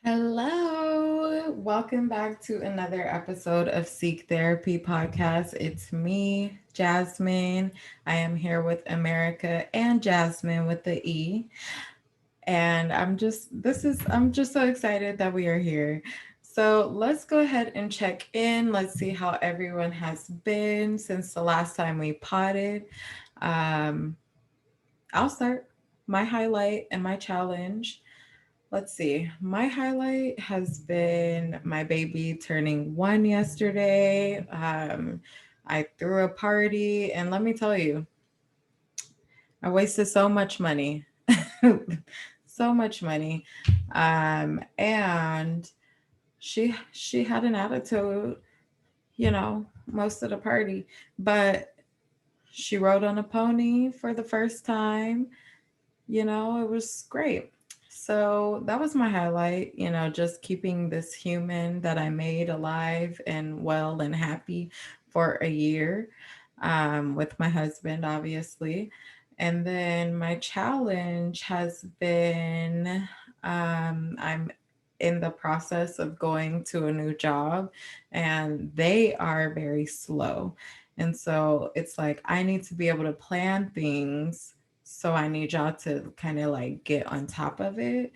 Hello, welcome back to another episode of Seek Therapy Podcast. It's me, Jasmine. I am here with America and Jasmine with the E. And I'm just so excited that we are here. So let's go ahead and check in. Let's see how everyone has been since the last time we potted. Um, I'll start my highlight and my challenge. Let's see. My highlight has been my baby turning 1 yesterday. I threw a party, and let me tell you, I wasted so much money. So much money. And she had an attitude, most of the party, but she rode on a pony for the first time. It was great. So that was my highlight, just keeping this human that I made alive and well and happy for a year, with my husband, obviously. And then my challenge has been, I'm in the process of going to a new job, and they are very slow. And so it's like I need to be able to plan things, so I need y'all to kind of like get on top of it.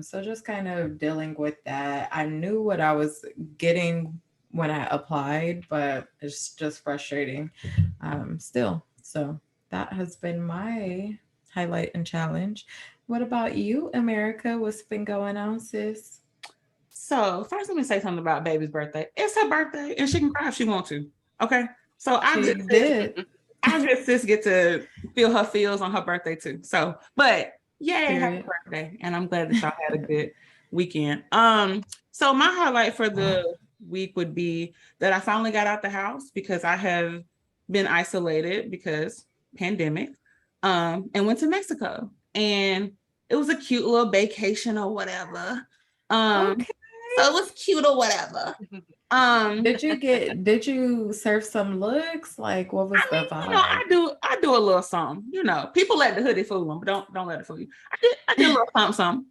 So just kind of dealing with that. I knew what I was getting when I applied, but it's just frustrating still. So that has been my highlight and challenge. What about you, America? What's been going on, sis? So first, let me say something about baby's birthday. It's her birthday, and she can cry if she wants to. Okay, so She did. our good sis get to feel her feels on her birthday too. So, but yay, happy Period. birthday! And I'm glad that y'all had a good weekend. So my highlight for the week would be that I finally got out the house because I have been isolated because pandemic. And went to Mexico, and it was a cute little vacation or whatever. Um, Okay. so it was cute or whatever. Um, Did you surf some looks? Like what was I the mean, vibe? I do a little something. People let the hoodie fool them, but don't let it fool you. I did a little something, something.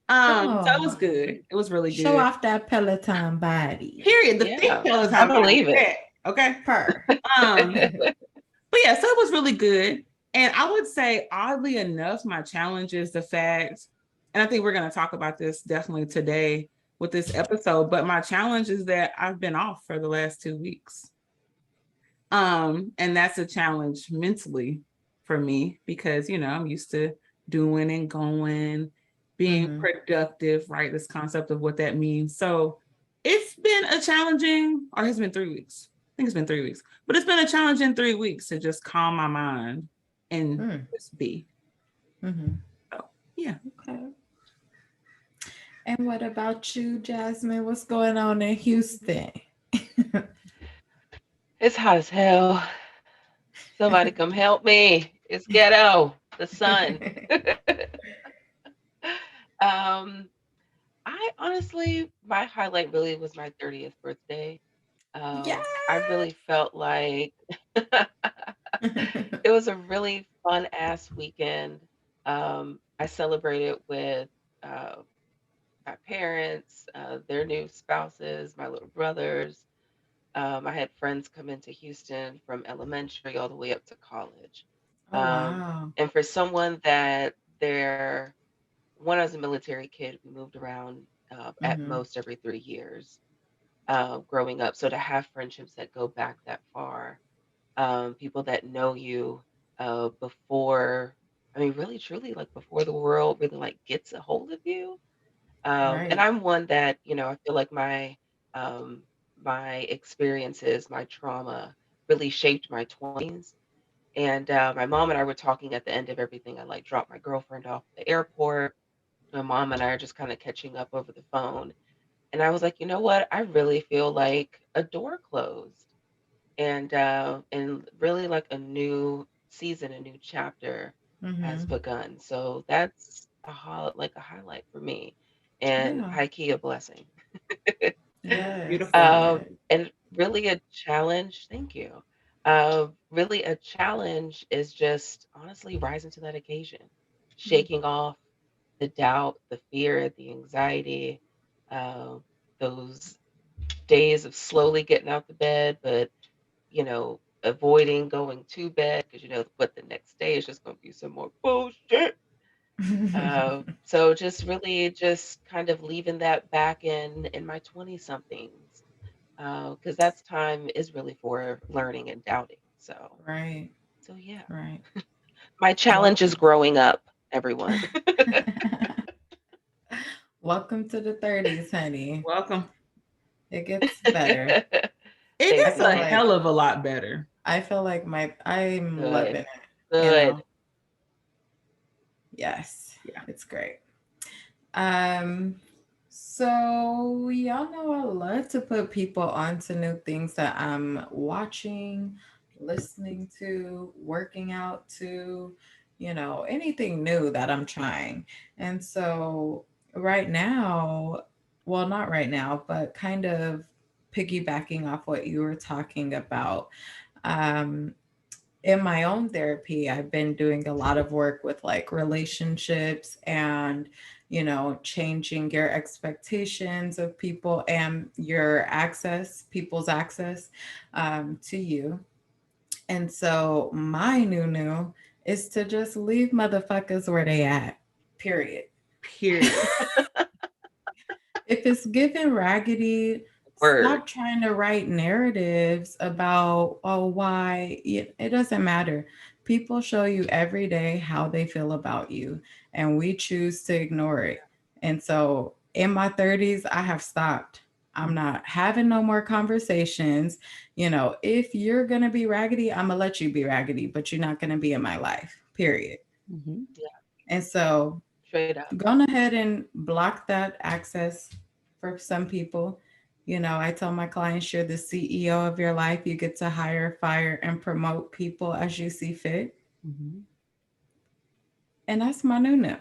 So it Oh, was good. It was really show good. off that Peloton body. Period. The thick Yeah, fellas I have body believe it. that. Okay. Per. Um, but yeah, so it was really good. And I would say, oddly enough, my challenge is the fact, and I think we're going to talk about this definitely today with this episode, but my challenge is that I've been off for the last 2 weeks. And that's a challenge mentally for me because, I'm used to doing and going, being Mm-hmm. productive, right? This concept of what that means. So it's been a challenging, or has been 3 weeks. I think it's been 3 weeks, but it's been a challenging 3 weeks to just calm my mind and Mm. just be. Mm-hmm. So, yeah. Okay. And what about you, Jasmine? What's going on in Houston? It's hot as hell. Somebody come help me. It's ghetto. The sun. um, I honestly, my highlight really was my 30th birthday. Yeah. I really felt like it was a really fun ass weekend. I celebrated with uh, my parents, their new spouses, my little brothers. I had friends come into Houston from elementary all the way up to college. Oh wow. And for someone that they're, when I was a military kid, we moved around at Mm-hmm. most every 3 years growing up. So to have friendships that go back that far, people that know you before, I mean, really, truly, like before the world really like gets a hold of you. And Right. I'm one that, I feel like um, my experiences, my trauma really shaped my 20s. And my mom and I were talking at the end of everything. I like dropped my girlfriend off at the airport. My mom and I are just kind of catching up over the phone. And I was like, you know what? I really feel like a door closed. And really like a new season, a new chapter has Mm-hmm. begun. So that's like a highlight for me, and Yeah. high key a blessing. Yes. Beautiful. And really a challenge. Thank you. Really a challenge is just honestly rising to that occasion, shaking off the doubt, the fear, the anxiety, uh, those days of slowly getting out the bed, but avoiding going to bed because what the next day is just going to be some more bullshit. So just really just kind of leaving that back in my 20 somethings, because that's time is really for learning and doubting. Right, So yeah, right. my challenge is Welcome. growing up, everyone. Welcome to the 30s, honey. Welcome. It gets better. It I Thank gets you, feel a thank like hell you. of a lot better. I'm Good, loving it, you good. know. Yes, Yeah. it's great. Um, so y'all know I love to put people onto new things that I'm watching, listening to, working out to, anything new that I'm trying. And so right now, well, not right now, but kind of piggybacking off what you were talking about. Um, in my own therapy, I've been doing a lot of work with like relationships and, changing your expectations of people and people's access to you. And so my new is to just leave motherfuckers where they at, period. Period. If it's given raggedy, Word. stop trying to write narratives about, oh, why. It doesn't matter. People show you every day how they feel about you, and we choose to ignore it. And so in my 30s, I have stopped. I'm not having no more conversations. If you're going to be raggedy, I'm going to let you be raggedy, but you're not going to be in my life, period. Mhm. Yeah, And so straight up. gone ahead and block that access for some people. I tell my clients you're the CEO of your life. You get to hire, fire, and promote people as you see fit. Mhm. And that's my new.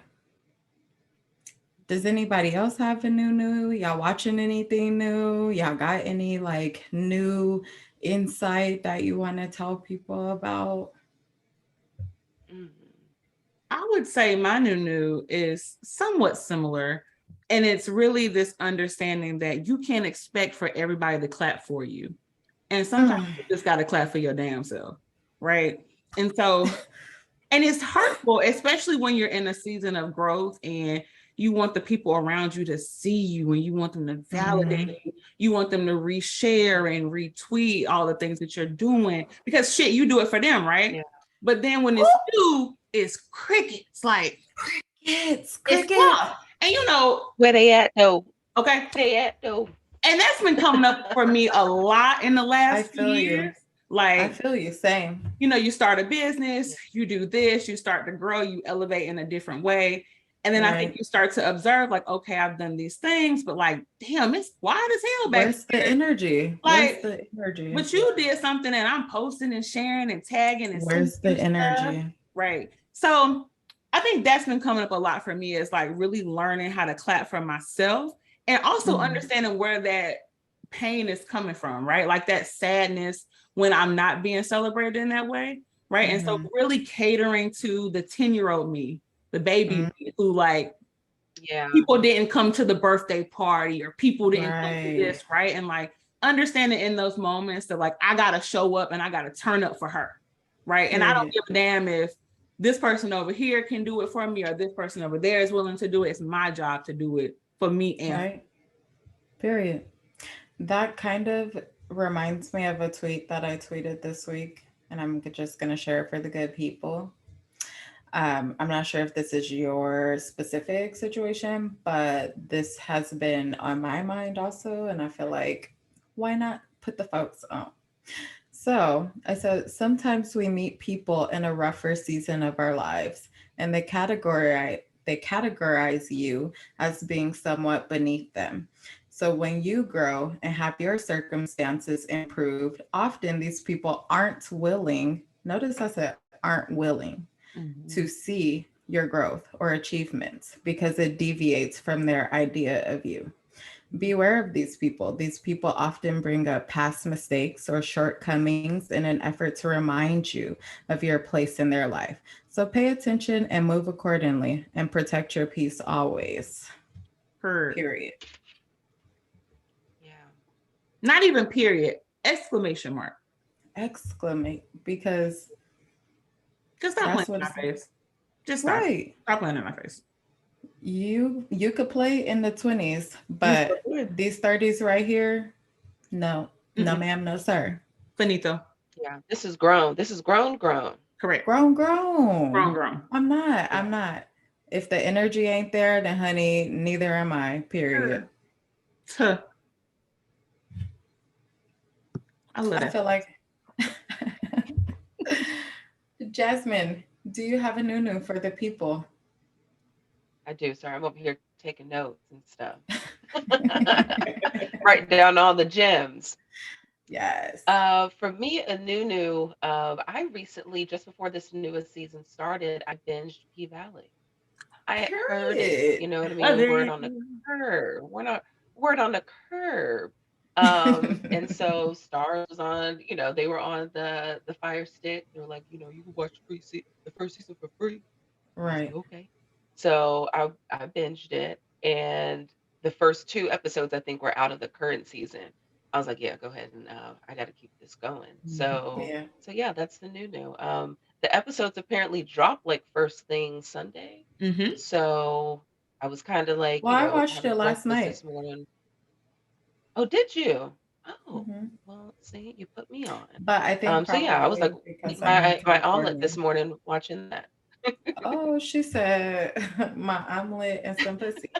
Does anybody else have a new? Y'all watching anything new? Y'all got any like new insight that you want to tell people about? Mhm. I would say my new is somewhat similar. And it's really this understanding that you can't expect for everybody to clap for you. And sometimes Mm. you just got to clap for your damn self. Right. And so, and it's hurtful, especially when you're in a season of growth and you want the people around you to see you and you want them to Mm-hmm. validate you. You want them to reshare and retweet all the things that you're doing because shit, you do it for them, right? Yeah. But then when it's you, it's crickets. Like Crickets, it's crickets. tough. And Where they at though? okay. They at though? And that's been coming up for me a lot in the I last few feel you. years. I Like feel you. Same. you start a business, Yeah. you do this, you start to grow, you elevate in a different way. And then I think Right. you start to observe, like, okay, I've done these things, but like, damn, it's wide as hell back Where's the here. energy? Where's Like, the energy? but you did something and I'm posting and sharing and tagging and sending Where's you the stuff. energy? Right. So I think that's been coming up a lot for me is like really learning how to clap for myself and also Mm-hmm. understanding where that pain is coming from, right? Like that sadness when I'm not being celebrated in that way. Right. And so Mm-hmm. really catering to the 10-year-old me, the baby Mm-hmm. me, who like Yeah. people didn't come to the birthday party or people didn't come to Right. this, right? And like understanding in those moments that like I gotta show up and I gotta turn up for her, right? And I don't Period. give a damn if this person over here can do it for me or this person over there is willing to do it. It's my job to do it for me and Right. Period. That kind of reminds me of a tweet that I tweeted this week, and I'm just going to share it for the good people. I'm not sure if this is your specific situation, but this has been on my mind also. And I feel like, why not put the folks on? So I said, sometimes we meet people in a rougher season of our lives, and they categorize you as being somewhat beneath them. So when you grow and have your circumstances improved, often these people aren't willing. Notice I said aren't willing to Mhm. see your growth or achievements because it deviates from their idea of you. Beware of these people. These people often bring up past mistakes or shortcomings in an effort to remind you of your place in their life. So pay attention and move accordingly and protect your peace always. Heard. Period. Yeah. Not even period. Exclamation mark. Exclamate because Just stop playing that's what in my it's face. Just stop. right. Stop playing in my face. You could play in the 20s, You so but good. these 30s right here, no. No Mm-mm. ma'am, no sir. Finito. Yeah. This is grown. This is grown, grown. Correct. Grown, Grown, grown. grown. I'm not. Yeah. I'm not. If the energy ain't there, then honey, neither am I. Period. Sure. Tuh. I love I that. feel like Jasmine, do you have a nunu for the people? I do. Sorry, I'm over here taking notes and stuff. Writing down all the gems. Yes. For me, a new, I recently, just before this newest season started, I binged P Valley. I had heard it, Period. you know what I Love mean? Word it. on the curb. Word on the curb. And so Stars was on, they were on the Fire Stick. They were like, you can watch the first season for free. I was like, Right. okay. So I binged it, and the first two episodes I think were out of the current season. I was like, yeah, go ahead, and I got to keep this going. Mhm. So Yeah. so yeah, that's the new. The episodes apparently drop like first thing Sunday. Mm-hmm. So I was kind of like, Well, I watched having it last breakfast night. this morning. Oh, did you? Oh, Hmm. well, see, you put me on. But I think So yeah, I was like, probably because I need my to my record omelet this more. morning watching that. Oh, she said my omelet and some pussy.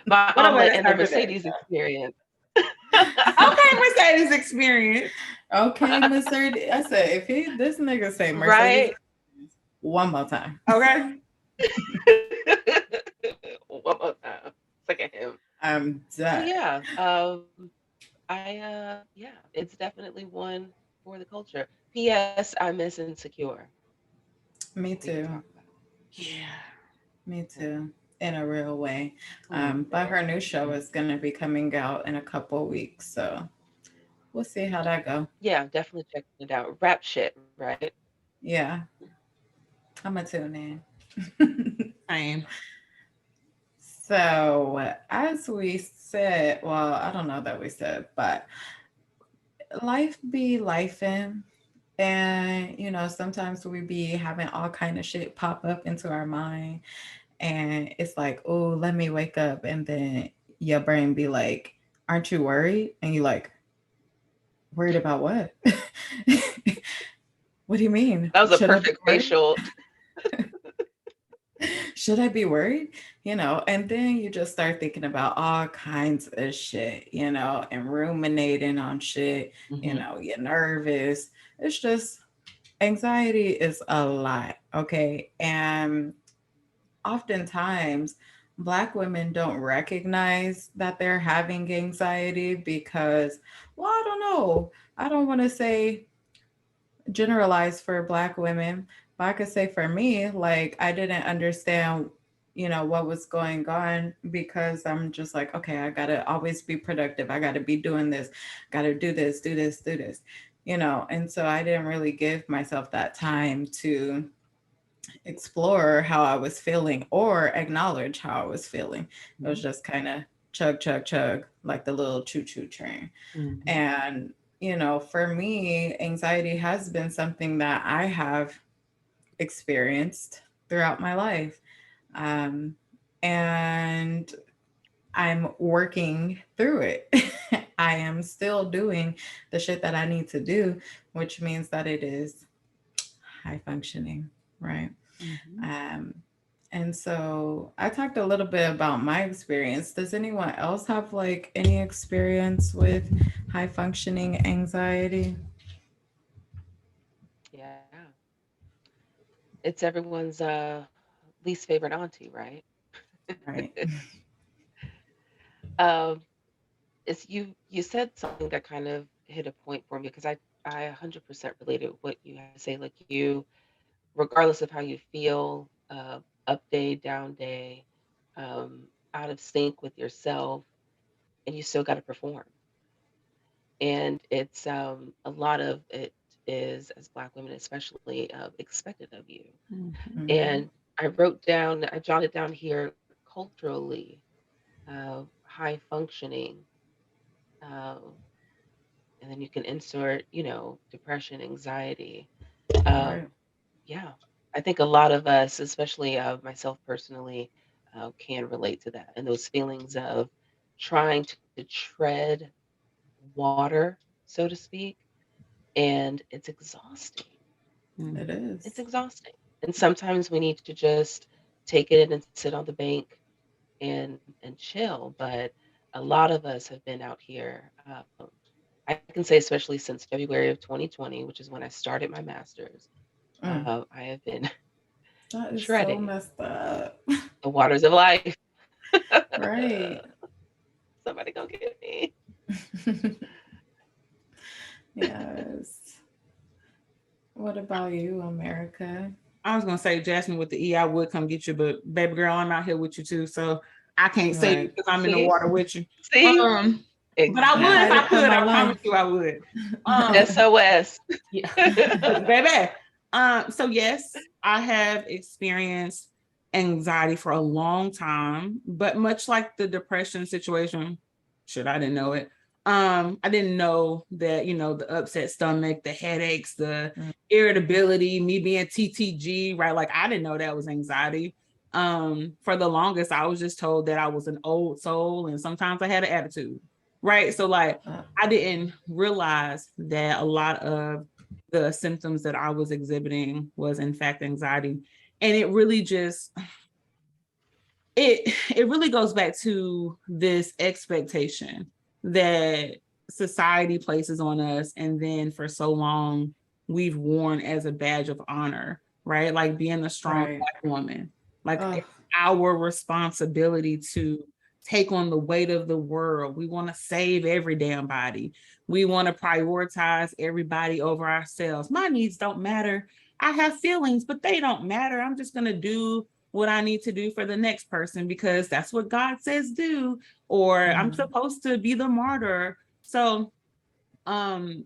My What a way omelet to and the start the day. Mercedes experience. Okay, Mercedes experience. Okay, Mercedes. I said if he this nigga say Mercedes Right? one more time, Okay. One more time. Look at him. I'm So done. yeah, yeah, it's definitely one for the culture. P.S. I miss Insecure. Me We can too. talk about Yeah. Me it. too. In a real way. Mm. But her new show is gonna be coming out in a couple weeks, so we'll see how that go. Yeah, definitely checking it out. Rap shit, right? Yeah, I'm gonna tune in. Same. So, as we said, well, I don't know that we said, but life be life in. And sometimes we be having all kind of shit pop up into our mind, and it's like, oh, let me wake up, and then your brain be like, aren't you worried? And you like, worried about what? What do you mean? That was a Should I be perfect worried? facial. Should I be worried? And then you just start thinking about all kinds of shit, and ruminating on shit, Mm-hmm. you're nervous. It's just anxiety is a lot, okay? And oftentimes, Black women don't recognize that they're having anxiety because, well, I don't know. I don't want to say generalize for Black women, but I could say for me, like, I didn't understand, what was going on because I'm just like, okay, I got to always be productive. I got to be doing this, got to do this, do this, do this, and so I didn't really give myself that time to explore how I was feeling or acknowledge how I was feeling. It was just kind of chug, chug, chug, like the little choo choo train. Mm-hmm. And, for me, anxiety has been something that I have experienced throughout my life. Um, and I'm working through it. I am still doing the shit that I need to do, which means that it is high functioning, right? Mm-hmm. Um, and so I talked a little bit about my experience. Does anyone else have like any experience with high functioning anxiety? Yeah. It's everyone's least favorite auntie, right? Right. Um, it's you said something that kind of hit a point for me because I 100% related with what you had to say. Like you, regardless of how you feel, up day, down day, out of sync with yourself, and you still got to perform. And it's a lot of it is, as Black women especially, expected of you. Mhm. Mm-hmm. And I jotted down here culturally, high functioning, uh, and then you can insert, depression, anxiety. Right. Um, yeah, I think a lot of us, especially myself personally, can relate to that and those feelings of trying to tread water, so to speak, and it's exhausting. It Mhm. It's is. exhausting. And sometimes we need to just take it and sit on the bank and chill. But a lot of us have been out here. I can say, especially since February of 2020, which is when I started my master's, Mm. I have been That is so treading messed up. the waters of life. Right. Somebody go get me. Yes. What about you, America? I was gonna say Jasmine with the E, I would come get you, but baby girl, I'm out here with you too, so I can't say Right. because I'm in the See, water with you. see, Um, but I I would if had to I exactly. put could. my I promise life. you, I would. Um, SOS. yeah, baby. So yes, I have experienced anxiety for a long time, but much like the depression situation, shit, I didn't know it. I didn't know that, the upset stomach, the headaches, the Mm. irritability, me being TTG, right? Like I didn't know that was anxiety. For the longest, I was just told that I was an old soul and sometimes I had an attitude, right? So like I didn't realize that a lot of the symptoms that I was exhibiting was in fact anxiety. And it really just it really goes back to this expectation that society places on us and then for so long we've worn as a badge of honor, right? Like being a strong Right. Black woman, like Oh, it's our responsibility to take on the weight of the world. We want to save every damn body. We want to prioritize everybody over ourselves. My needs don't matter. I have feelings, but they don't matter. I'm just going to do what I need to do for the next person because that's what God says do, or I'm mhm. supposed to be the martyr. So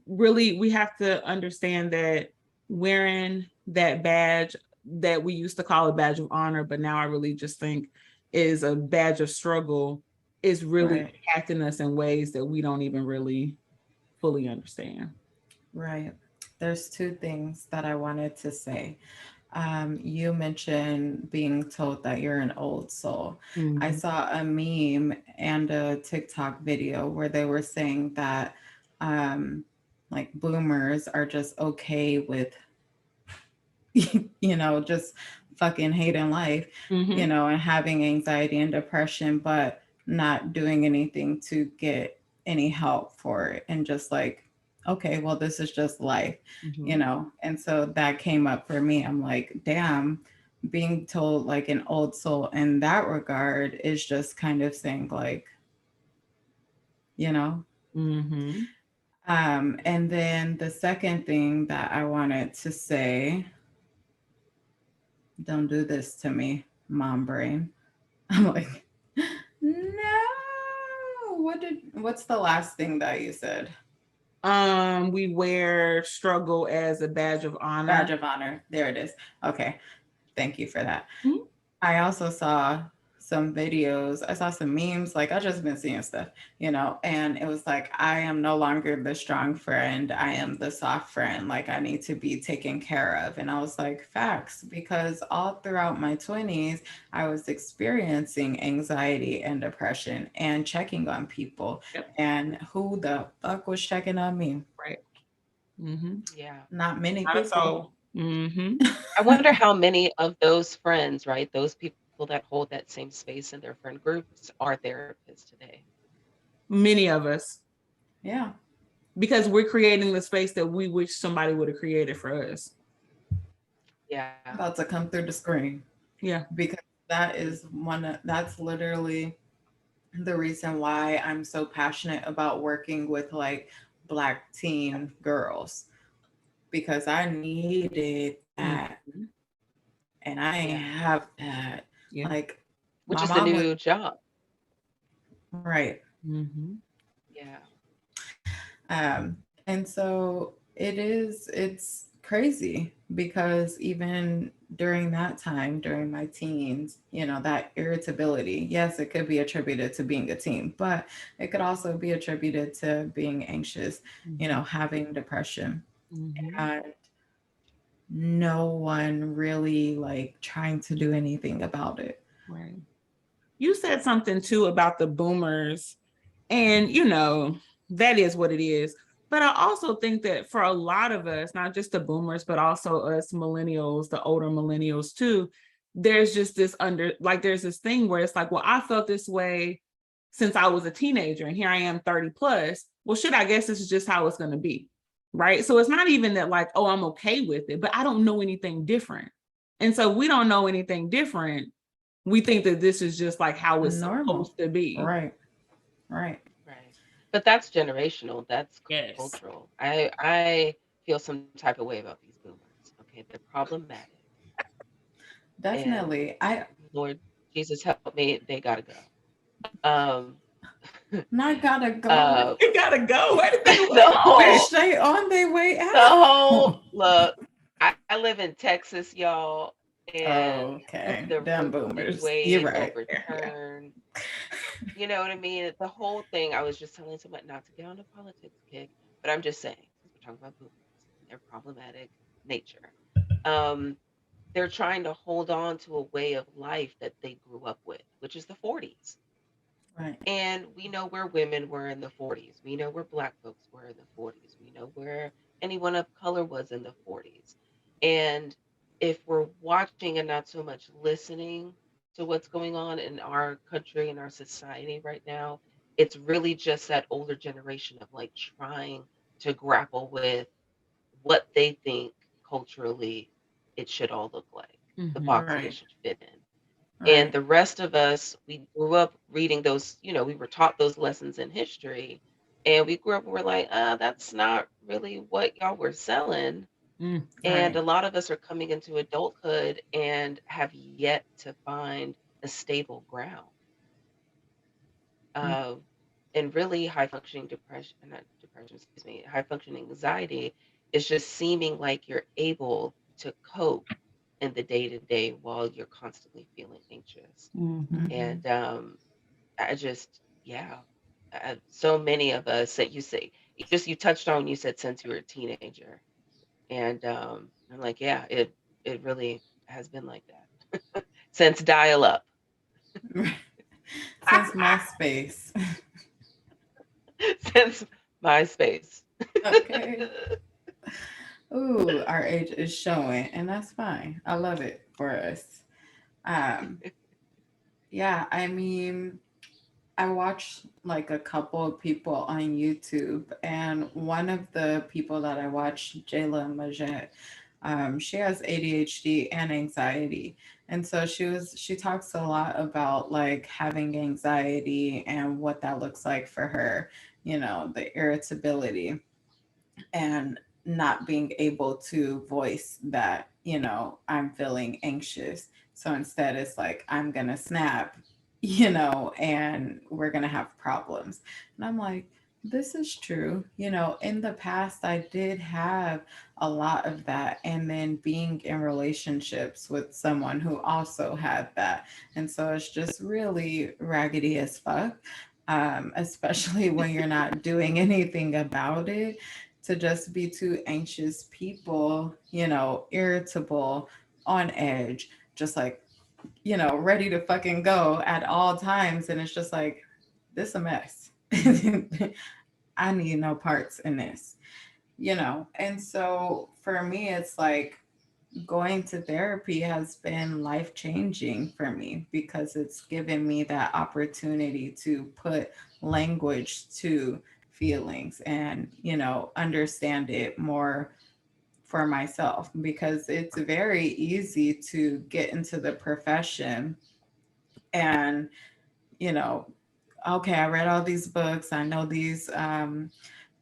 really we have to understand that wearing that badge that we used to call a badge of honor, but now I really just think is a badge of struggle is really Right. impacting us in ways that we don't even really fully understand. Right. There's two things that I wanted to say. You mentioned being told that you're an old soul. I Mm-hmm. saw a meme and a TikTok video where they were saying that um, like boomers are just okay with, just fucking hating life, Mm-hmm. and having anxiety and depression, but not doing anything to get any help for it. And just like, okay, well, this is just life, Mm-hmm. And so that came up for me. I'm like, damn, being told like an old soul in that regard is just kind of saying, like, you know. Mm-hmm. And then the second thing that I wanted to say, don't do this to me, mom brain. I'm like, no. What's the last thing that you said? We wear struggle as a badge of Badge honor. of honor. There it is. Okay. Thank you for that. Mm-hmm. I also saw some videos. I saw some memes. Like I just been seeing stuff, and it was like, I am no longer the strong friend. I am the soft friend. Like I need to be taken care of. And I was like, facts, because all throughout my 20s, I was experiencing anxiety and depression and checking on people. Yep. And who the fuck was checking on me? Right. Mm-hmm. Yeah. Not many Not a people. soul. Mm-hmm. I wonder how many of those friends, right? Those people that hold that same space in their friend groups are therapists today. Many of us, Yeah. because we're creating the space that we wish somebody would have created for us. Yeah. About to come through the screen. Yeah. Because that's literally the reason why I'm so passionate about working with like Black teen girls, because I needed that Mm-hmm. and I ain't Yeah. have that. Yeah. Like Which is my the mom new was job. Right. Mm-hmm. Yeah. And so it's crazy because even during that time, during my teens, that irritability, yes, it could be attributed to being a teen, but it could also be attributed to being anxious, Mm-hmm. having depression, Mm-hmm. and no one really like trying to do anything about it. Right. You said something too about the boomers, and that is what it is. But I also think that for a lot of us, not just the boomers, but also us millennials, the older millennials too, there's just this there's this thing where it's like, well, I felt this way since I was a teenager, and here I am 30 plus. Well, shit, I guess this is just how it's going to be. Right. So it's not even that like, oh, I'm okay with it, but I don't know anything different. And so we don't know anything different. We think that this is just like how it's Normal. supposed to be. Right. Right. Right. But that's generational. That's Yes. cultural. I feel some type of way about these boomers. Okay, they're problematic, and Definitely. I Lord Jesus help me, they gotta go. Um, not gotta go. uh, They gotta go. Where did they the They're whole, straight on their way the whole out. look. I live in Texas, y'all, and Okay. the Damn Roe v. boomers. You're Wade right. Yeah. overturn. You know what I mean? The whole thing. I was just telling someone not to get on the politics kick, but I'm just saying, since we're talking about boomers and their problematic nature, um, they're trying to hold on to a way of life that they grew up with, which is the 40s. Right. And we know where women were in the 40s. We know where Black folks were in the 40s. We know where anyone of color was in the 40s. And if we're watching and not so much listening to what's going on in our country and our society right now, it's really just that older generation of like trying to grapple with what they think culturally it should all look like, the Mm-hmm. box they Right. should fit in. And Right. the rest of us, we grew up reading those, we were taught those lessons in history. And we grew up and we're like, that's not really what y'all were selling. Mm. And Right. a lot of us are coming into adulthood and have yet to find a stable ground. Mm. Uh, and really high functioning depression, not depression, excuse me, high functioning anxiety is just seeming like you're able to cope in the day to day while you're constantly feeling anxious. Mm-hmm. Hmm. And I just, yeah, so many of us that you say, you touched on, you said since you were a teenager. And I'm like, yeah, it really has been like that since dial up, Since MySpace. since MySpace. Okay. Ooh, our age is showing, and that's fine. I love it for us. Um, yeah, I mean, I watched like a couple of people on YouTube, and one of the people that I watched, Jayla Majette, she has ADHD and anxiety, and so she talks a lot about like having anxiety and what that looks like for her. The irritability and not being able to voice that, I'm feeling anxious. So instead, it's like, I'm going to snap, and we're going to have problems. And I'm like, this is true. In the past, I did have a lot of that. And then being in relationships with someone who also had that. And so it's just really raggedy as fuck, especially when you're not doing anything about it, to just be two anxious people, irritable, on edge, just like, ready to fucking go at all times. And it's just like, this a mess. I need no parts in this. And so for me, it's like going to therapy has been life changing for me because it's given me that opportunity to put language to feelings and understand it more for myself, because it's very easy to get into the profession and you know okay, I read all these books, I know these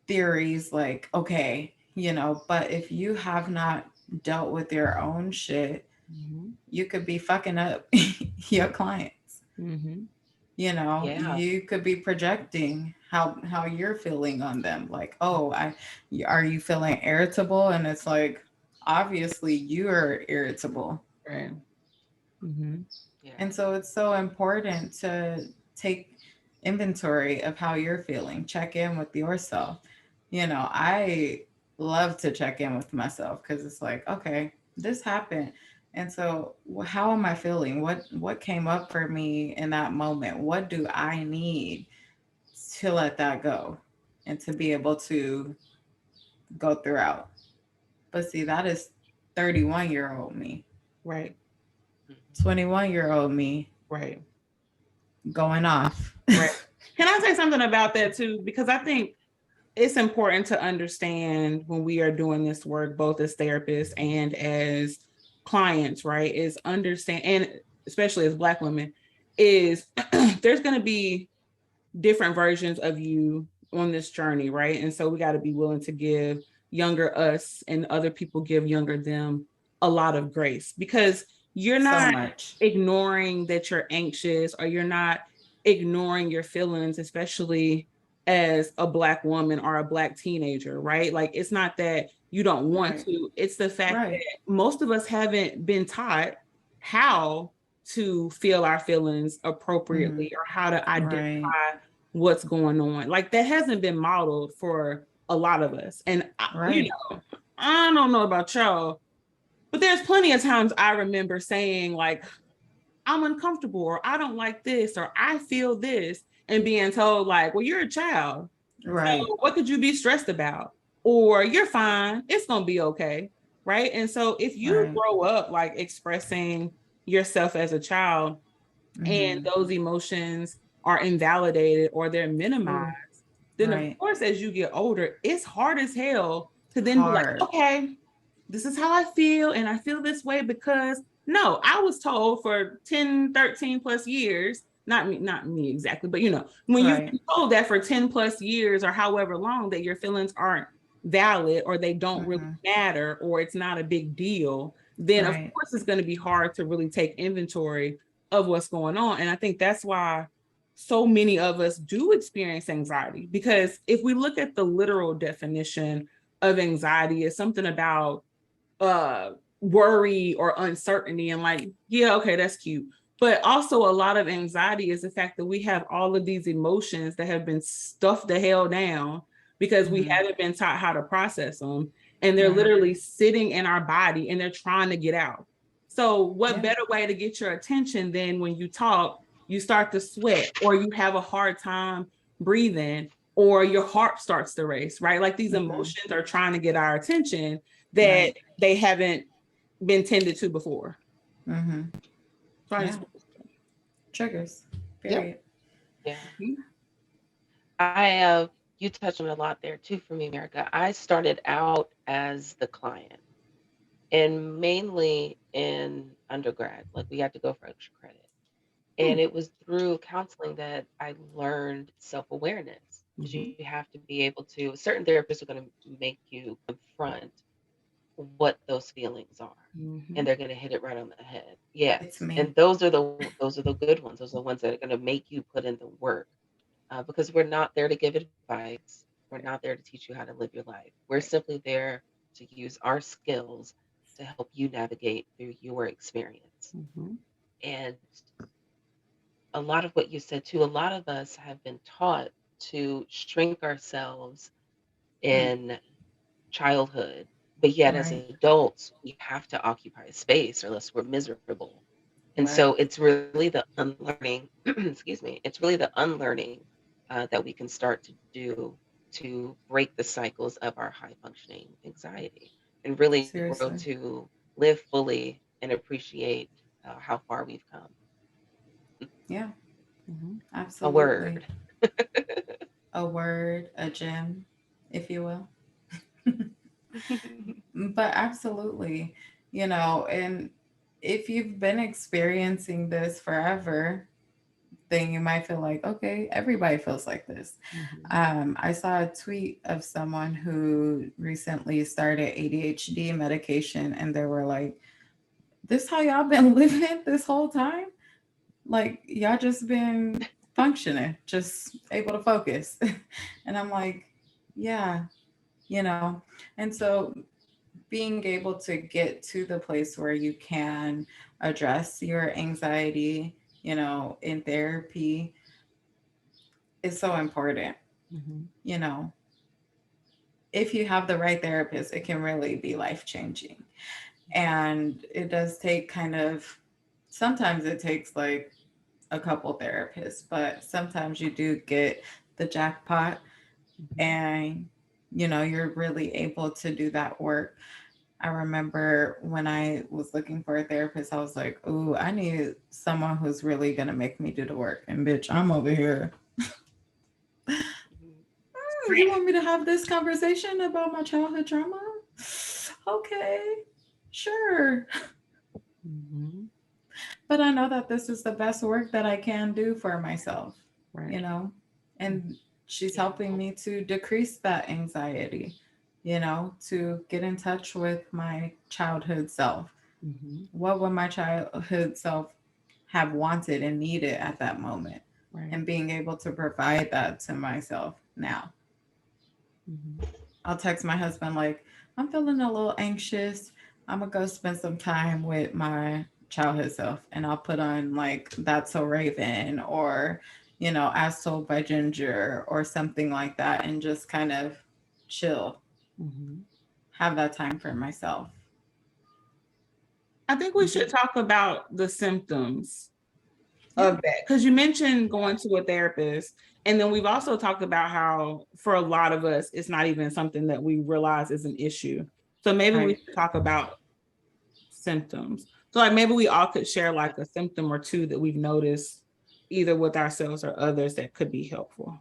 theories, like, okay, but if you have not dealt with your own shit, Mm-hmm. you could be fucking up your clients. Mm-hmm. Yeah. You could be projecting how you're feeling on them. Like, oh, are you feeling irritable? And it's like, obviously you're irritable. Right. Mm-hmm. Yeah. And so it's so important to take inventory of how you're feeling, check in with yourself. I love to check in with myself because it's like, okay, this happened. And so how am I feeling? What came up for me in that moment? What do I need to let that go and to be able to go throughout? But see, that is 31-year-old me, Right. 21-year-old me Right. going off. Right. Can I say something about that too? Because I think it's important to understand when we are doing this work, both as therapists and as clients, right? Is understand, and especially as Black women, is there's going to be different versions of you on this journey, right? And so we got to be willing to give younger us and other people give younger them a lot of grace because you're So not much. ignoring that you're anxious or you're not ignoring your feelings, especially as a Black woman or a Black teenager, right? Like it's not that you don't want Right. to, it's the fact Right. that most of us haven't been taught how to feel our feelings Mm-hmm. appropriately or how to Right. identify what's going on. Like that hasn't been modeled for a lot of us. And Right. I don't know about y'all, but there's plenty of times I remember saying like, I'm uncomfortable or I don't like this or I feel this and being told like, well, you're a child. So Right. what could you be stressed about? Or you're fine. It's going to be okay. Right. And so if you Right. grow up like expressing yourself as a child and Mm-hmm. those emotions are invalidated or they're minimized, Ooh. then of Right. course, as you get older, it's hard as hell to then be like, Hard. okay, this is how I feel, and I feel this way because no, I was told for 10, 13 plus years, not me exactly, but when you've Right. been told that for 10 plus years or however long that your feelings aren't valid or they don't really Mm-hmm. matter or it's not a big deal, then of Right. course it's going to be hard to really take inventory of what's going on. And I think that's why so many of us do experience anxiety because if we look at the literal definition of anxiety, it's something about uh worry or uncertainty and like, yeah, okay, that's cute. But also a lot of anxiety is the fact that we have all of these emotions that have been stuffed the hell down because we Mm-hmm. haven't been taught how to process them, and they're Right. literally sitting in our body and they're trying to get out. So what Yeah. better way to get your attention than when you talk, you start to sweat or you have a hard time breathing or your heart starts to race, right? Like these Mm-hmm. emotions are trying to get our attention that Right. they haven't been tended to before. Mm-hmm. So I Yeah. just, Triggers. yep. Period. Yeah. Mhm. I you touched on a lot there too for me, America. I started out as the client and mainly in undergrad. Like we had to go for extra credit. And it was through counseling that I learned self-awareness because you Mhm. have to be able to, certain therapists are going to make you confront what those feelings are. And Mhm. they're going to hit it right on the head. It's Yes. me. And those are the good ones. Those are the ones that are going to make you put in the work. Because we're not there to give advice. We're not there to teach you how to live your life. We're simply there to use our skills to help you navigate through your experience. Mhm. And a lot of what you said too, a lot of us have been taught to shrink ourselves Mm. in childhood, but yet as Right. adults, we have to occupy space or else we're miserable. And so Right. it's really the unlearning, excuse me, it's really the unlearning that we can start to do to break the cycles of our high functioning anxiety and really grow Seriously. to live fully and appreciate how far we've come. Yeah. Mhm. A Absolutely. word. A word, a gem, if you will. But absolutely, and if you've been experiencing this forever, then you might feel like, okay, everybody feels like this. Mhm. I saw a tweet of someone who recently started ADHD medication, and they were like, "This how y'all been living this whole time? Like y'all just been." functioning, just able to focus. And I'm like, yeah, you know. And so being able to get to the place where you can address your anxiety, in therapy is so important. Mhm. You know, if you have the right therapist, it can really be life changing. And it does take sometimes it takes like a couple therapists, but sometimes you do get the jackpot, Mhm. and you're really able to do that work. I remember when I was looking for a therapist, I was like, "Ooh, I need someone who's really gonna make me do the work." And bitch, I'm over here. Mhm. You want me to have this conversation about my childhood trauma? Okay, sure. Mhm. But I know that this is the best work that I can do for myself, you Right. know? And she's Yeah. helping me to decrease that anxiety, to get in touch with my childhood self. Mhm. What would my childhood self have wanted and needed at that moment? Right. And being able to provide that to myself now. Mhm. I'll text my husband, like, I'm feeling a little anxious. I'm going to go spend some time with my childhood self. And I'll put on, like, That's So Raven or, As Told by Ginger or something like that, and just kind of chill, Mhm. have that time for myself. I think we Mhm. should talk about the symptoms Yeah. of that, because you mentioned going to a therapist, and then we've also talked about how for a lot of us it's not even something that we realize is an issue. So maybe we Right. should talk about symptoms. So like maybe we all could share like a symptom or two that we've noticed either with ourselves or others that could be helpful.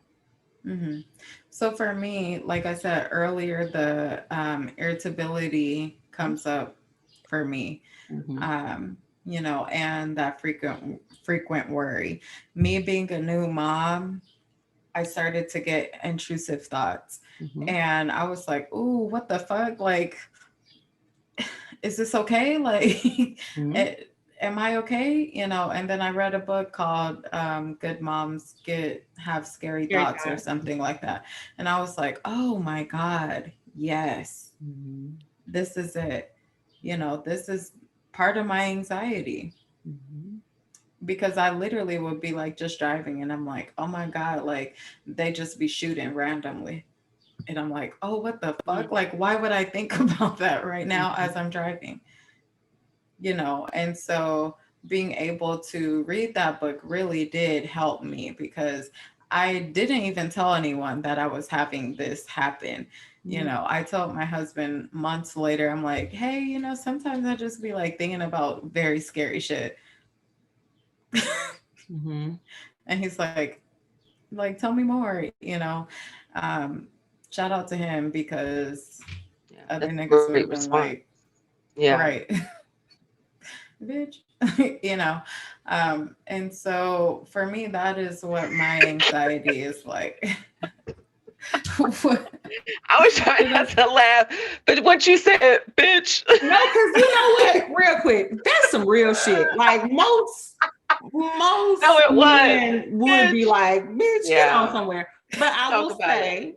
Hmm. So for me, like I said earlier, the irritability comes up for me, Mm-hmm. um, and that frequent worry. Me being a new mom, I started to get intrusive thoughts, Mm-hmm. and I was like, "Ooh, what the fuck? Like, is this okay? Like, Mm-hmm. it, am I okay?" And then I read a book called "Good Moms Get Have Scary Very Thoughts" or tired. something like that, and I was like, "Oh my god, yes, Mm-hmm. this is it." This is part of my anxiety, Mm-hmm. because I literally would be like just driving and I'm like, oh my God, like they just be shooting randomly. And I'm like, oh, what the fuck? Like, why would I think about that right now as I'm driving? And so being able to read that book really did help me, because I didn't even tell anyone that I was having this happen. Mm-hmm. I told my husband months later, I'm like, hey, sometimes I just be like thinking about very scary shit. Mm-hmm. And he's like, tell me more, um shout out to him, because Yeah. other That's a niggas great would have been response. like, Yeah. right. Bitch. you know and so for me, that is what my anxiety is like. what, I was trying what not is to laugh, but what you said, bitch. No, because you know what? Real quick, that's some real shit. Like No, most it was, men would be bitch. like, bitch, get on Yeah. somewhere. But I Talk will about it. say,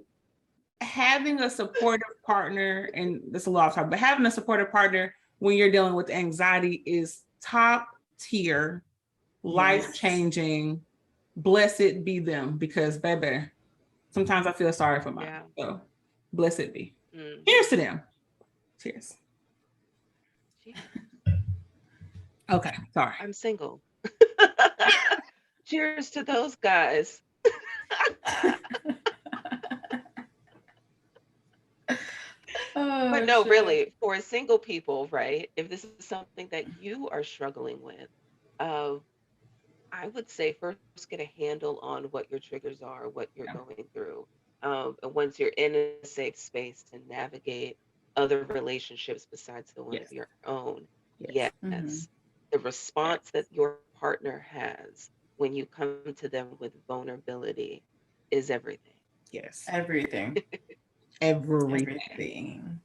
having a supportive partner, and this is a lot of time, but having a supportive partner when you're dealing with anxiety is top tier, life yes. changing. Blessed be them, because baby, sometimes I feel sorry for mine. Yeah. So blessed be. Mm. Cheers to them. Cheers. Cheers. Okay, sorry. I'm single. Cheers to those guys. But Oh no, shit. really, for single people, right? If this is something that you are struggling with, uh, I would say first get a handle on what your triggers are, what you're Yeah. going through. And once you're in a safe space to navigate other relationships besides the one of Yes. your own, Yes. yes, Hmm. the response that your partner has when you come to them with vulnerability is everything. Yes. Everything. Everything. Everything.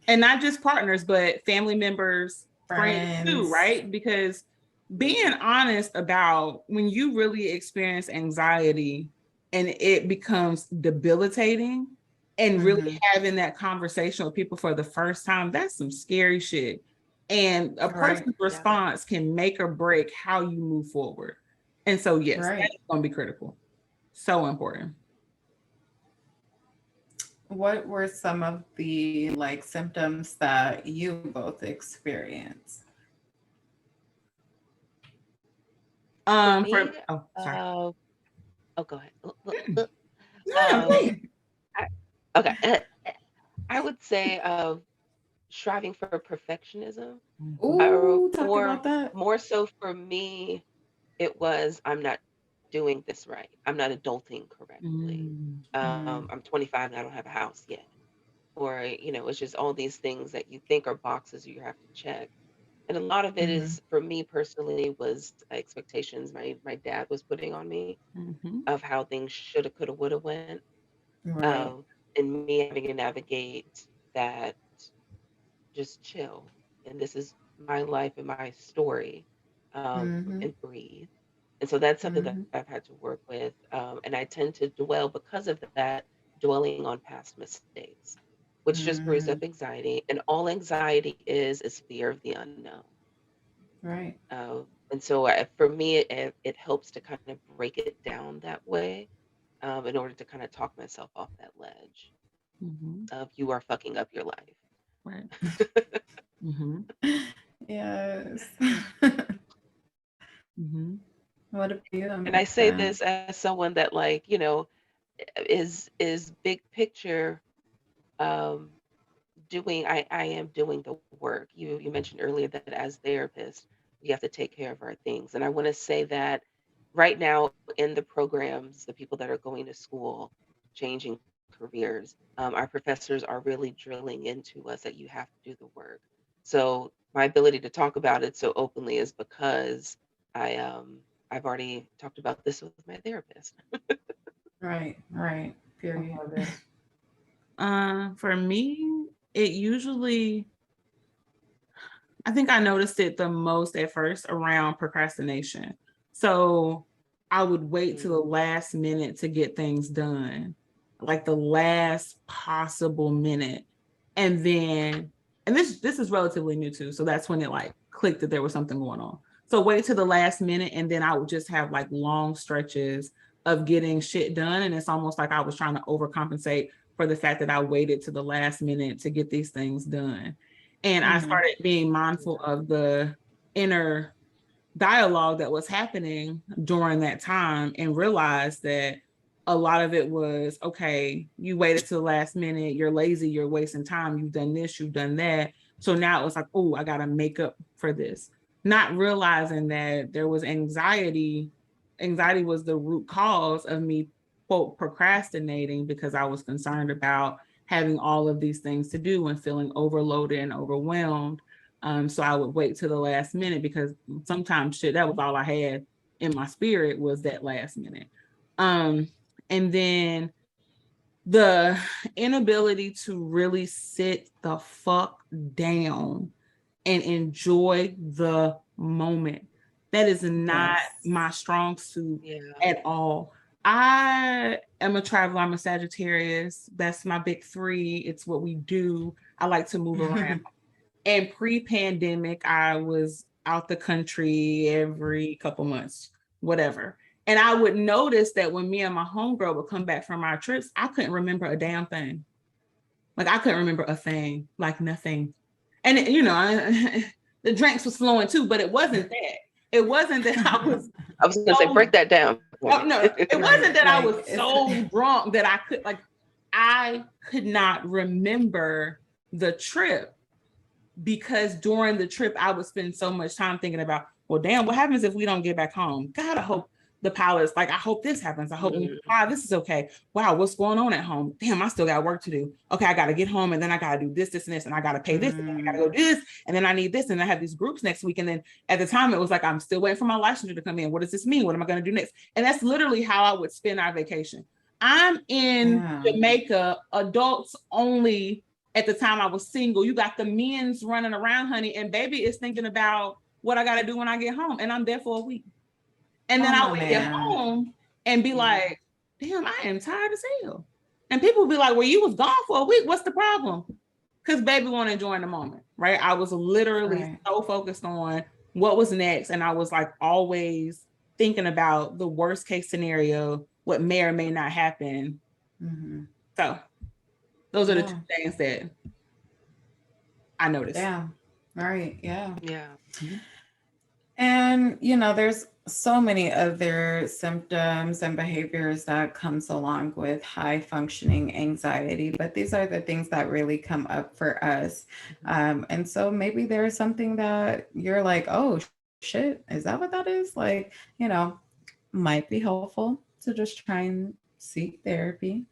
And not just partners, but family members, friends too, Friends. right? Because being honest about when you really experience anxiety and it becomes debilitating, and really having that conversation with people for the first time, that's some scary shit. And a Right. person's Yeah. response can make or break how you move forward. And so, yes, Right. that's going to be critical. So important. What were some of the like symptoms that you both experienced? For For me, oh, sorry. uh, oh, go ahead. No, no, Um, please. I, okay. I would say striving for perfectionism, Ooh, talk or about that. more so for me, it was I'm not doing this right. I'm not adulting correctly. Mm, Mm, I'm 25 and I don't have a house yet. Or, it's just all these things that you think are boxes you have to check. And a lot of it mm-hmm. is for me personally was expectations my dad was putting on me mhm, of how things shoulda, coulda, woulda went. Right. Um, and me having to navigate that, just chill. And this is my life and my story, Mm-hmm. and breathe. And so that's something Mm-hmm. that I've had to work with. And I tend to dwell because of that, dwelling on past mistakes, which just brings Mm-hmm. up anxiety. And all anxiety is fear of the unknown. Right. And so for me, it helps to kind of break it down that way, in order to kind of talk myself off that ledge mhm, of you are fucking up your right. life. Mhm, Yes. mhm, What about you, And I say America? this as someone that, like, is big picture, um I am doing the work. You mentioned earlier that as therapists, we have to take care of our things. And I want to say that right now in the programs, the people that are going to school, changing careers, our professors are really drilling into us that you have to do the work. So my ability to talk about it so openly is because I've already talked about this with my therapist. Right. Right. I Period. love it. For me, it usually, I think I noticed it the most at first around procrastination. So I would wait to the Mm, last minute to get things done, like the last possible minute. And then, and this is relatively new too. So that's when it like clicked that there was something going on. So wait to the last minute, and then I would just have like long stretches of getting shit done. And it's almost like I was trying to overcompensate for the fact that I waited to the last minute to get these things done. And I Mm-hmm. started being mindful yeah. of the inner dialogue that was happening during that time, and realized that a lot of it was, okay, you waited to the last minute, you're lazy, you're wasting time, you've done this, you've done that. So now it was like, oh, I got to make up for this. Not realizing that there was anxiety. Anxiety was the root cause of me, quote, procrastinating, because I was concerned about having all of these things to do and feeling overloaded and overwhelmed. So I would wait to the last minute, because sometimes shit, that was all I had in my spirit was that last minute. Um, and then the inability to really sit the fuck down and enjoy the moment. That is not Yes. my strong suit Yeah. at all. I am a traveler. I'm a Sagittarius. That's my big three. It's what we do. I like to move around. And pre-pandemic, I was out the country every couple months, whatever. And I would notice that when me and my homegirl would come back from our trips, I couldn't remember a damn thing. Like I couldn't remember a thing, like nothing. And the drinks was flowing too, but it wasn't that. It wasn't that I was I was gonna say, break so. that down for Oh me. no, it wasn't Right. that I Like was it's so drunk that I could not remember the trip, because during the trip I would spend so much time thinking about, well, damn, what happens if we don't get back home? God, I hope the pilot's like, I hope this happens. I hope Mm, wow, this is okay. Wow, what's going on at home? Damn, I still got work to do. Okay, I got to get home, and then I got to do this, this, and this, and I got to pay this, and then I got to go do this, and then I need this, and I have these groups next week. And then at the time, it was like, I'm still waiting for my licensure to come in. What does this mean? What am I going to do next? And that's literally how I would spend our vacation. I'm in yeah. Jamaica, adults only. At the time I was single, you got the men's running around, honey, and baby is thinking about what I got to do when I get home, and I'm there for a week. And then Oh, I my would get man. home and be Mhm. like, damn, I am tired as hell. And people would be like, well, you was gone for a week. What's the problem? Because baby want to enjoy the moment, right? I was literally Right. so focused on what was next. And I was like always thinking about the worst case scenario, what may or may not happen. Mm-hmm. So those are the two Yeah. things that I noticed. Yeah. Right. Yeah. Yeah. Mhm. And there's so many other symptoms and behaviors that comes along with high functioning anxiety, but these are the things that really come up for us. And so maybe there's something that you're like, oh shit, is that what that is? Like, might be helpful to just try and seek therapy.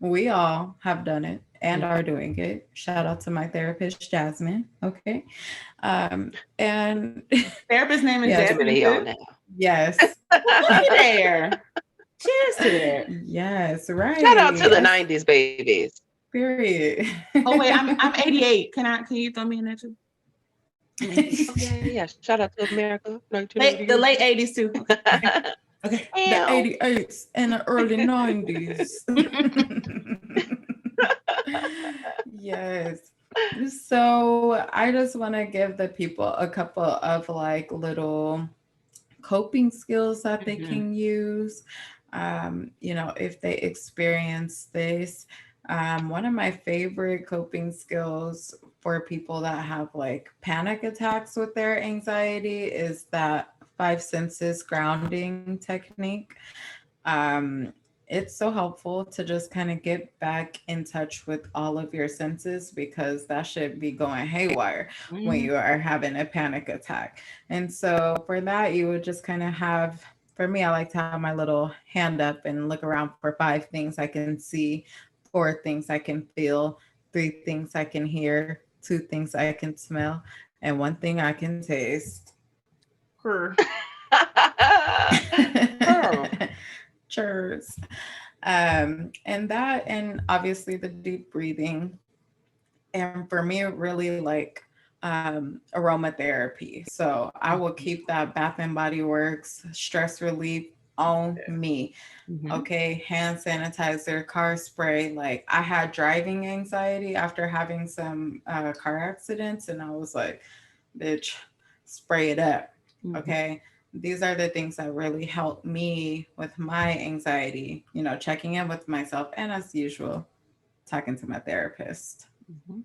We all have done it and are Mhm. doing it. Shout out to my therapist, Jasmine. Okay. And Therapist name is yes, Too many Jasmine of y'all too. now. yes, Well, looky there. Cheers to that. yes, Shout out right. to the Yes, 90s babies. period. Oh wait, I'm 88. Can you throw me in there too? I'm 88. Oh, yeah, yeah, yeah. Shout out to America, The 1988. late 80s too. Okay. Okay. Okay. The Ow. 88s and the early 90s. Yes. So I just want to give the people a couple of like little coping skills that they Mhm. can use. If they experience this. One of my favorite coping skills for people that have like panic attacks with their anxiety is that five senses grounding technique. Um, it's so helpful to just kind of get back in touch with all of your senses because that should be going haywire when Mhm. you are having a panic attack. And so for that, you would just kind of have, for me, I like to have my little hand up and look around for five things I can see, four things I can feel, three things I can hear, two things I can smell, and one thing I can taste. Her. Girl. Cheers. And that, and obviously the deep breathing. And for me, really like aromatherapy. So I will keep that Bath and Body Works stress relief on me. Mhm. Okay, hand sanitizer, car spray. Like I had driving anxiety after having some car accidents, and I was like, bitch, spray it up. Mhm. Okay. These are the things that really help me with my anxiety, checking in with myself, and as usual, talking to my therapist. Mhm.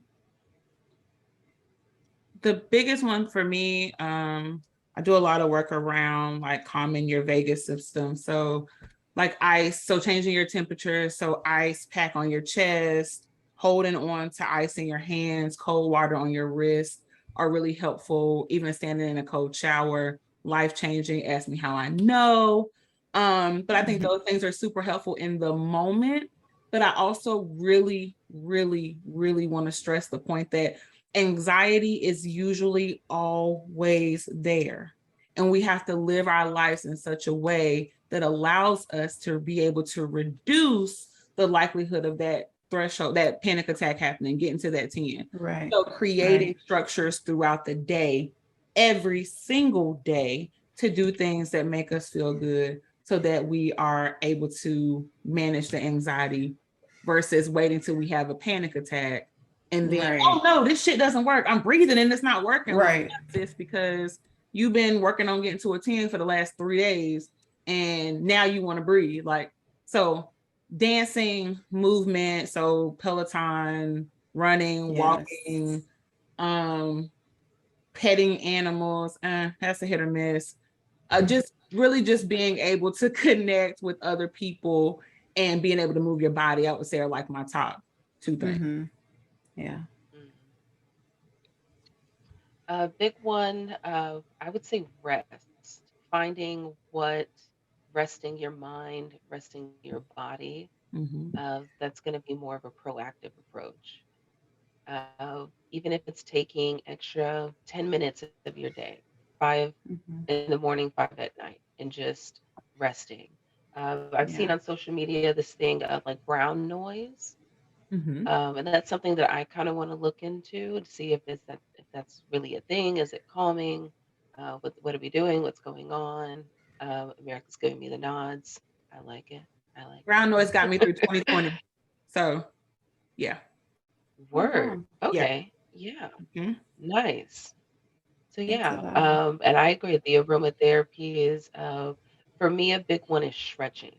The biggest one for me, I do a lot of work around like calming your vagus system. So, like ice, so changing your temperature. So, ice pack on your chest, holding on to ice in your hands, cold water on your wrist are really helpful. Even standing in a cold shower, life changing. Ask me how I know. But I think Mhm. those things are super helpful in the moment. But I also really, really, really want to stress the point that anxiety is usually always there. And we have to live our lives in such a way that allows us to be able to reduce the likelihood of that threshold, that panic attack happening, getting to that 10. Right. So Right. creating structures throughout the day, every single day, to do things that make us feel good so that we are able to manage the anxiety versus waiting till we have a panic attack and then, oh Right. no, this shit doesn't work. I'm breathing and it's not working. Well, Right. this because you've been working on getting to a 10 for the last 3 days and now you want to breathe. Like, so dancing, movement, so Peloton, running, Yes. walking, um, petting animals, that's a hit or miss. Just really just being able to connect with other people and being able to move your body, I would say are like my top two things. Mm-hmm. Yeah. Mhm. A big one, I would say rest. Finding what resting your mind, resting your body, Mm-hmm. that's going to be more of a proactive approach. Even if it's taking extra 10 minutes of your day, 5 Mm-hmm. in the morning, 5 at night, and just resting. I've seen Yeah. on social media this thing of like brown noise. Mm-hmm. And that's something that I kind of want to look into to see if that's really a thing. Is it calming? What are we doing? What's going on? America's giving me the nods. I like it. I like Ground noise got me through 2020. So yeah. it. Oh Word. wow. Yeah. Okay. Yeah. Mhm. Nice. So Into yeah, that. and I agree. The aromatherapy is, for me, a big one is stretching.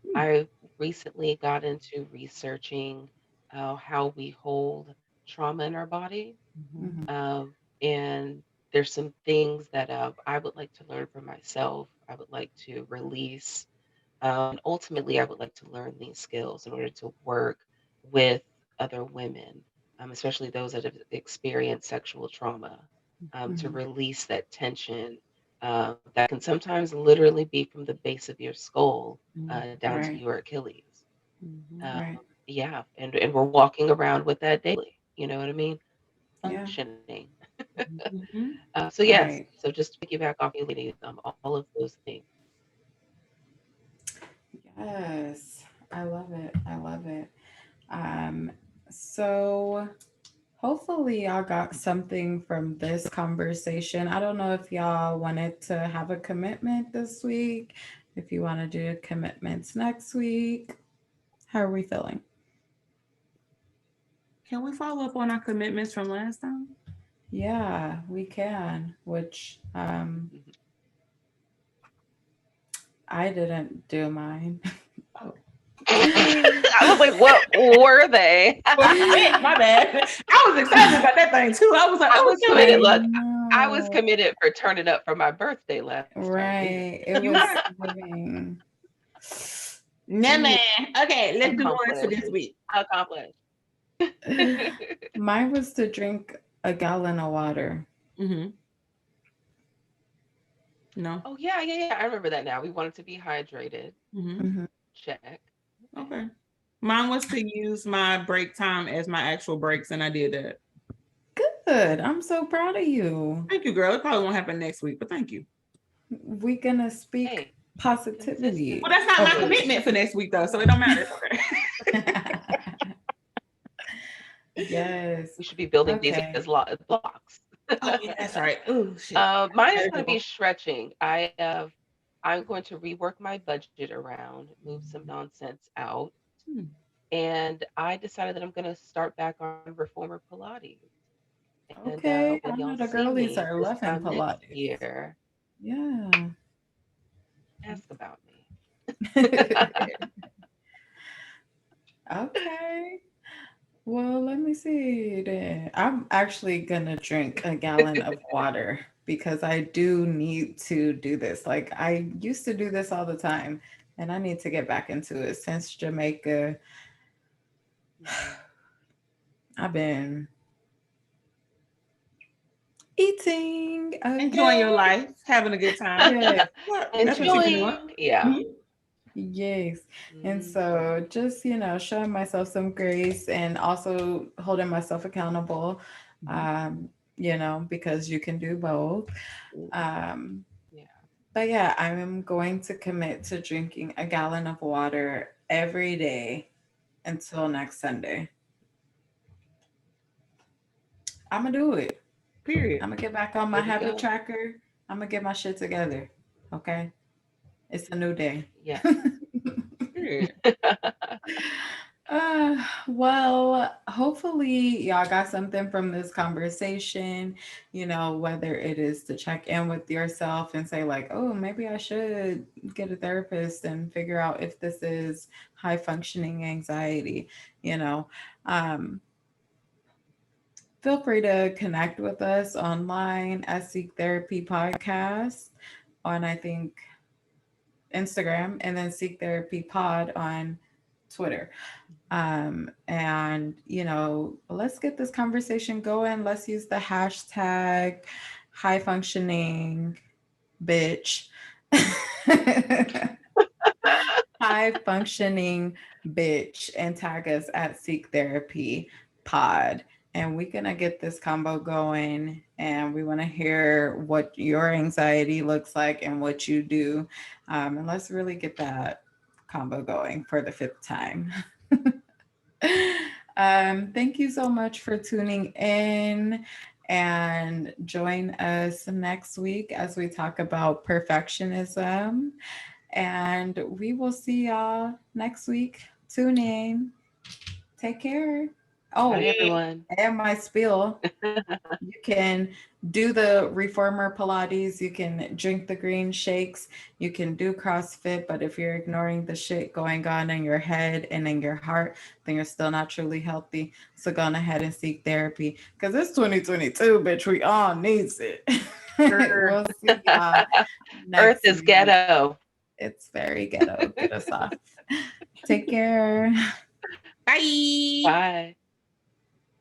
Mm. I recently got into researching how we hold trauma in our body. Mhm. Hmm. And there's some things that I would like to learn for myself. I would like to release. And ultimately, I would like to learn these skills in order to work with other women, especially those that have experienced sexual trauma, to Hmm. release that tension that can sometimes literally be from the base of your skull Mhm. down to Right. your Achilles. Mhm. Um, Right. yeah, and we're walking around with that daily. You know what I mean? Yeah. Functioning. Mhm. So yes, Right. so just to piggyback off you ladies, all of those things. Yes. I love it. I love it. So hopefully y'all got something from this conversation. I don't know if y'all wanted to have a commitment this week, if you want to do commitments next week. How are we feeling? Can we follow up on our commitments from last time? Yeah, we can, which I didn't do mine. Oh. I was like, what were they? Oh shit, my bad. I was excited about that thing too. I was like, I oh was shit. committed. I Look, I was know. committed for turning up for my birthday last time. Amen. Right. It You was got giving. no Ooh. man. Okay, let's do one for Accomplished. this week. Accomplished. Mine was to drink a gallon of water. Mm-hmm. No. Oh yeah, yeah, yeah. I remember that now. We wanted to be hydrated. Mm-hmm. Hmm. Check. Okay. Okay. Mine was to use my break time as my actual breaks, and I did that. Good. I'm so proud of you. Thank you, girl. It probably won't happen next week, but thank you. We gonna speak Hey, positivity. Well, that's not my Oh. consistency. commitment for next week though, so it don't matter. It's okay. Yes. We should be building these Okay. as blocks. Oh yeah, that's right. Oh shit. Mine is going to be Terrible. stretching. I'm going to rework my budget around, move some nonsense out, Hmm. and I decided that I'm going to start back on reformer Pilates. And Okay. when I y'all know the see girlies me are this loving time next Pilates. year, Yeah. ask about me. Okay. Well, let me see then. I'm actually gonna drink a gallon of water because I do need to do this. Like I used to do this all the time, and I need to get back into it. Since Jamaica, Mhm. I've been eating Enjoying again. your life, having a good time. Yes, That's what you yes, can do. Enjoying, yeah. Mhm. yes. And Mhm. so just, showing myself some grace and also holding myself accountable, Mhm. um, because you can do both. Um, Yeah. But yeah, I'm going to commit to drinking a gallon of water every day until next Sunday. I'm gonna do it. Period. I'm gonna get back on my There we habit go. tracker. I'm gonna get my shit together. Okay? It's a new day. Yes. Period. Uh, well, hopefully y'all got something from this conversation, whether it is to check in with yourself and say, like, oh, maybe I should get a therapist and figure out if this is high functioning anxiety, you know. Um, Feel free to connect with us online at Seek Therapy Podcast on, I think, Instagram, and then Seek Therapy Pod on Twitter. And let's get this conversation going. Let's use the hashtag high functioning bitch. High functioning bitch and tag us at Seek Therapy Pod. And we're gonna get this combo going, and we want to hear what your anxiety looks like and what you do. And let's really get that combo going for the fifth time. Thank you so much for tuning in. And join us next week as we talk about perfectionism. And we will see y'all next week. Tune in. Take care. Bye, Oh, everyone. and my spiel. You can do the reformer Pilates, you can drink the green shakes, you can do CrossFit, but if you're ignoring the shit going on in your head and in your heart, then you're still not truly healthy. So go on ahead and seek therapy. Because it's 2022, bitch. We all needs it. Sure. We'll see y'all Earth next is week. ghetto. It's very ghetto. Get us off. Take care. Bye. Bye.